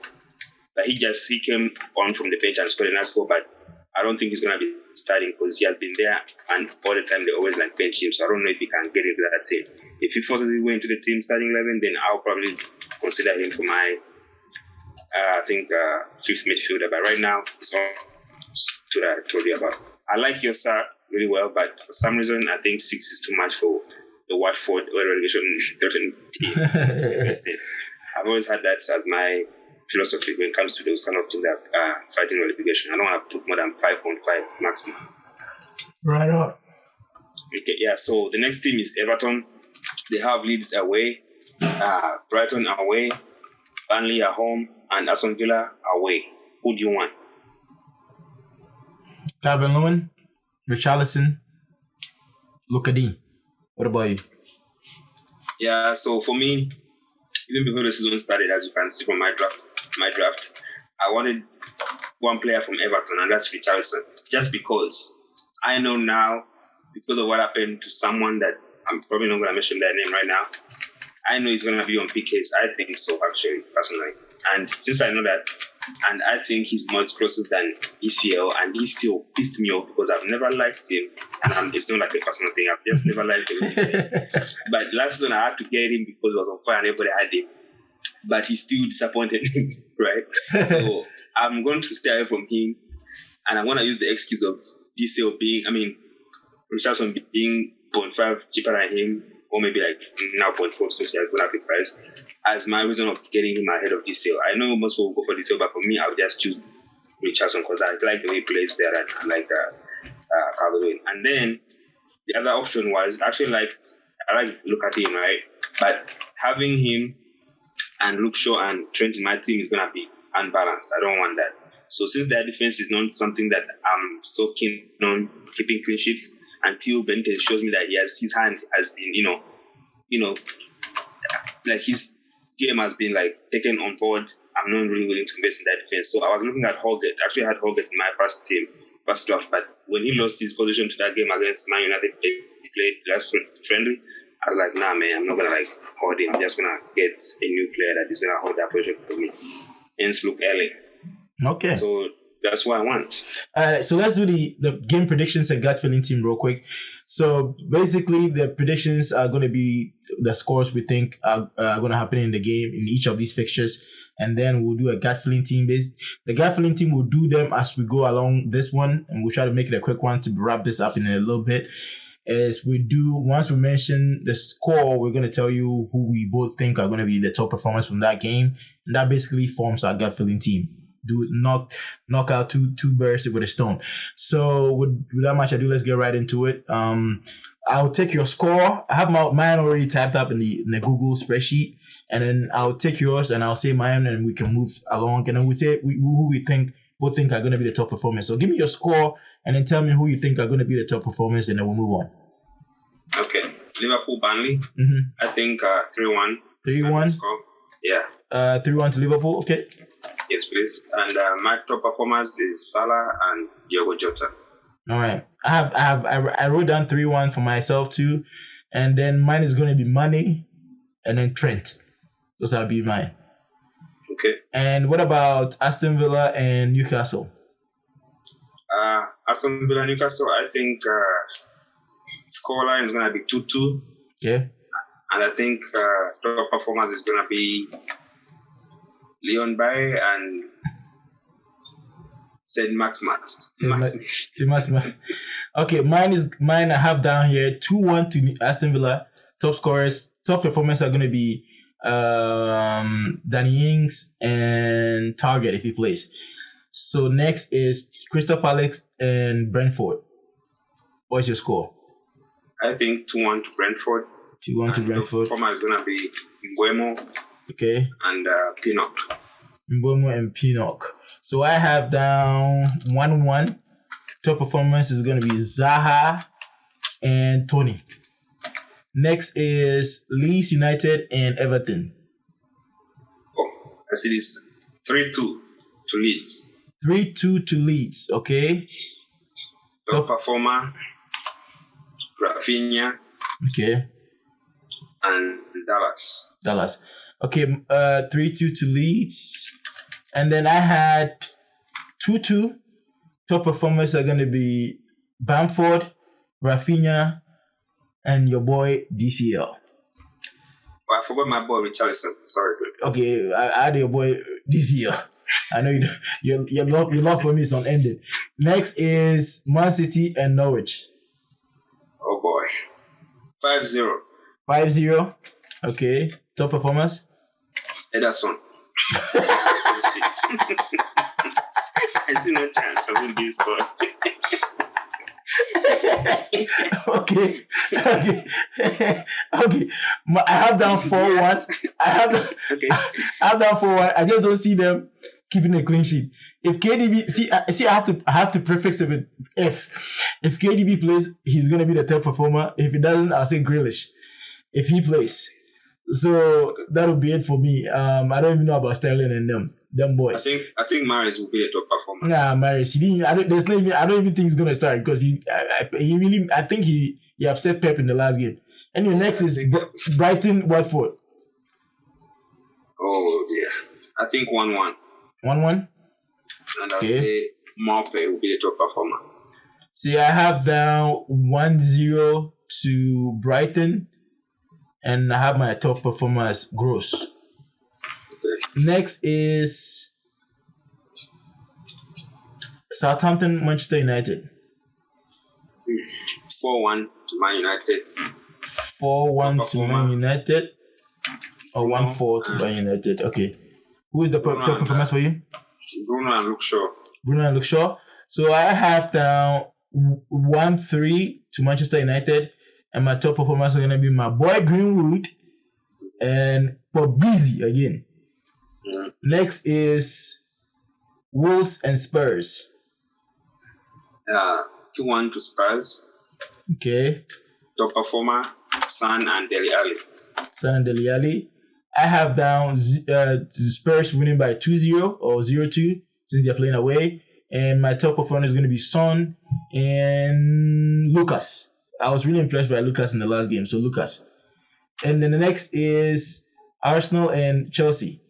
But he came on from the bench and scored a nice goal, but I don't think he's going to be starting because he has been there and all the time they always like bench him. So I don't know if he can get into that team. If he forces his way into the team starting 11, then I'll probably consider him for my, fifth midfielder. But right now, it's all that I told you about. I like Yosa really well, but for some reason, I think 6 is too much for the Watford or relegation threatened team. I've always had that as my philosophy when it comes to those kind of teams that are fighting relegation. I don't want to put more than 5.5 maximum. Right on. Okay, yeah. So the next team is Everton. They have Leeds away, Brighton away, Burnley at home, and Aston Villa away. Who do you want? Calvert-Lewin, Richarlison, Luka D. What about you? Yeah, so for me, even before the season started, as you can see from my draft, I wanted one player from Everton, and that's Richarlison. Just because I know now, because of what happened to someone that I'm probably not going to mention their name right now, I know he's going to be on PKs. I think so, actually, personally. And since I know that, and I think he's more explosive than ECL, and he still pissed me off because I've never liked him. And it's not like a personal thing. I've just never liked him. But last season, I had to get him because he was on fire and everybody had him. But he still disappointed me, right? So I'm going to stay away from him, and I'm going to use the excuse of Richardson being 0.5 cheaper than him, or maybe like now 0.4 since he has gone up in price, as my reason of getting him ahead of DCL. I know most people go for DCL, but for me, I would just choose Richardson because I like the way he plays better and I like Calvert-Lewin. And then the other option was I like look at him, right? But having him and Luke Shaw and Trent in my team is going to be unbalanced. I don't want that. So since their defense is not something that I'm so keen on keeping clean sheets, until Benitez shows me that his hand has been, like his game has been like taken on board, I'm not really willing to invest in that defense. So I was looking at Holgate. Actually, I had Holgate in my first draft, but when he lost his position to that game against Man United, he played last friendly. I was like, nah, man, I'm not gonna hold him. I'm just gonna get a new player that is gonna hold that position for me. Hence, Luke Early. Okay. So that's what I want. So let's do the game predictions and gut feeling team real quick. So basically, the predictions are going to be the scores we think are going to happen in the game in each of these fixtures, and then we'll do a gut feeling team based. The gut feeling team will do them as we go along this one, and we'll try to make it a quick one to wrap this up in a little bit. As we do, once we mention the score, we're going to tell you who we both think are going to be the top performers from that game, and that basically forms our gut feeling team. Do knock out two birds with a stone. So without much ado, let's get right into it. I'll take your score. I have mine already typed up in the Google spreadsheet, and then I'll take yours and I'll say mine, and we can move along. And then we say who we both think are going to be the top performers. So give me your score, and then tell me who you think are going to be the top performers, and then we'll move on. Okay, Liverpool Burnley. I think 3-1. 3-1. Yeah. 3-1 to Liverpool. Okay. Yes, please. And my top performers is Salah and Diogo Jota. All right. I wrote down 3-1 for myself too, and then mine is going to be Mane, and then Trent. Those will be mine. Okay. And what about Aston Villa and Newcastle? Aston Villa Newcastle. I think scoreline is going to be 2-2. Okay. And I think top performance is going to be Leon Bailly and said Max. Okay, mine I have down here 2-1 to Aston Villa. Top scorers, top performers are going to be Danny Ings and Target if he plays. So next is Crystal Palace and Brentford. What's your score? I think 2-1 to Brentford. 2-1 to Brentford. The performer is going to be Mbuemo Okay. and Pinnock. Mbuemo and Pinnock. So I have down 1-1. Top performance is going to be Zaha and Tony. Next is Leeds United and Everton. Oh, I see this 3-2 to Leeds. 3-2 to Leeds, okay. Top performer, Rafinha Okay. and Dallas. Okay, 3-2 to Leeds. And then I had 2-2. Top performers are going to be Bamford, Rafinha, and your boy DCL. Oh, I forgot my boy Richarlison. Sorry. Okay, I had your boy DCL. I know your love for me is unending. Next is Man City and Norwich. Oh boy. 5-0. 5-0. Okay. Top performers? Ederson. I see no chance of winning this ball. Okay. I have down 4-1. I have down 4-1. I just don't see them keeping a clean sheet. If KDB, I have to prefix it with if. If KDB plays, he's gonna be the top performer. If he doesn't, I'll say Grealish. If he plays, so that'll be it for me. I don't even know about Sterling and them boys. I think Mahrez will be the top performer. Nah, Mahrez. I don't even think he's gonna start because I think he upset Pep in the last game. And your next is Brighton Watford. Oh dear. I think 1-1. 1-1. And I'll say Maupay will be the top performer. See, I have down 1-0 to Brighton, and I have my top performer as Gross. Okay. Next is Southampton, Manchester United. 4-1 to Man United. 4-1 to Man United. Or 1-4 to Man United. Okay. Who is the top performance for you? Bruno and Luke Shaw. So I have down 1-3 to Manchester United, and my top performers are gonna be my boy Greenwood and Bobizzi again. Mm-hmm. Next is Wolves and Spurs. 2-1 to Spurs. Okay. Top performer Son and Dele Alli. I have down Spurs winning by 2-0 or 0-2 since they're playing away. And my top performer is going to be Son and Lucas. I was really impressed by Lucas in the last game. So Lucas. And then the next is Arsenal and Chelsea.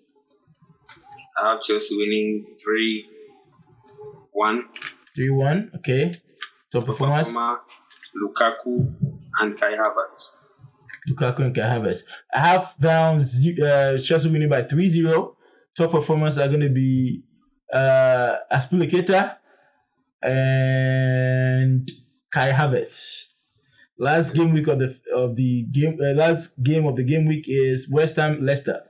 I have Chelsea winning 3-1. 3-1. Okay. Top performers. Lukaku and Kai Havertz. I have down Chelsea winning by 3-0. Top performers are going to be Aspilicueta and Kai Havertz. Last game week of the game week is West Ham Leicester.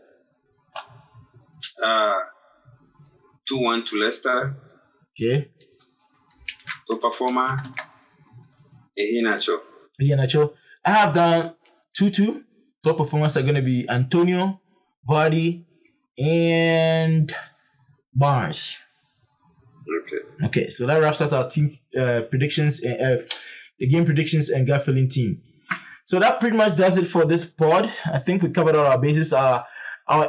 2-1 to Leicester. Okay. Top performer Iheanacho. I have down 2-2. Top performers are going to be Antonio, Vardy, and Barnes. Okay. So that wraps up our team predictions and the game predictions and gut filling team. So that pretty much does it for this pod. I think we covered all our bases. Our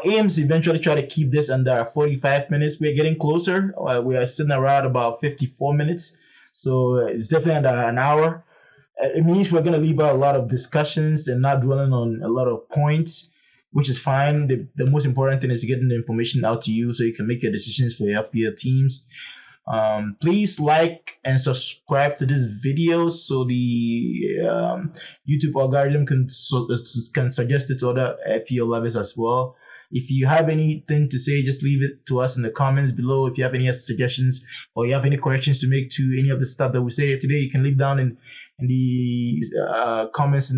aim is to eventually try to keep this under 45 minutes. We're getting closer. We are sitting around about 54 minutes. So it's definitely under an hour. It means we're going to leave out a lot of discussions and not dwelling on a lot of points, which is fine. The most important thing is getting the information out to you so you can make your decisions for your FPL teams. Please like and subscribe to this video so the YouTube algorithm can suggest it to other FPL lovers as well. If you have anything to say, just leave it to us in the comments below. If you have any suggestions or you have any corrections to make to any of the stuff that we say here today, you can leave down in the comments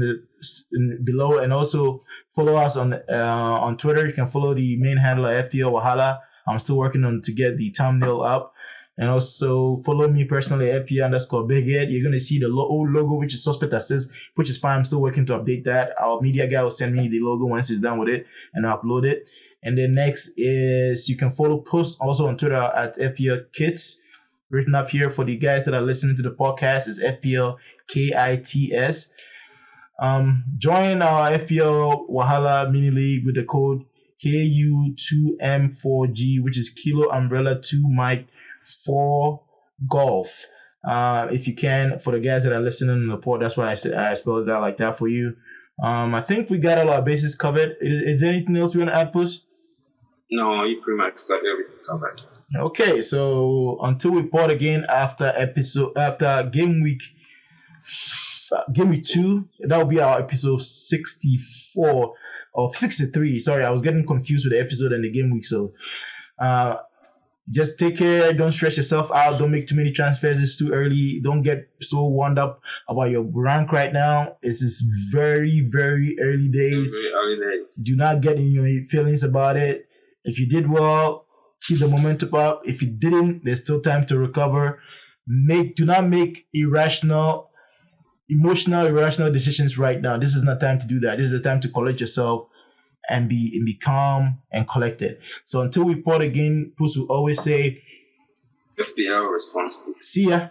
below, and also follow us on Twitter. You can follow the main handle at FPL Wahala. I'm still working on to get the thumbnail up. And also follow me personally, FPL_BigHead. You're gonna see the old logo, which is suspect assist, which is fine. I'm still working to update that. Our media guy will send me the logo once he's done with it, and I'll upload it. And then next is you can follow Puss also on Twitter at FPL Kits. Written up here for the guys that are listening to the podcast is FPL KITS. Join our FPL Wahala mini league with the code KU2M4G, which is Kilo Umbrella 2 Mike 4 Golf. If you can, for the guys that are listening on the pod, that's why I spelled it out like that for you. I think we got all our bases covered. Is there anything else you want to add, Puss? No, you pretty much got everything covered. Okay, so until we pod again after game week 2, that will be our episode 64 or 63. Sorry, I was getting confused with the episode and the game week. So just take care. Don't stress yourself out. Don't make too many transfers. It's too early. Don't get so wound up about your rank right now. It's just very, very early days. Very early days. Do not get in your feelings about it. If you did well, keep the momentum up. If you didn't, there's still time to recover. Do not make emotional, irrational decisions right now. This is not time to do that. This is the time to collect yourself and be calm and collected. So until we pod again, Puss will always say, FPL responsible. see ya.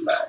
Bye.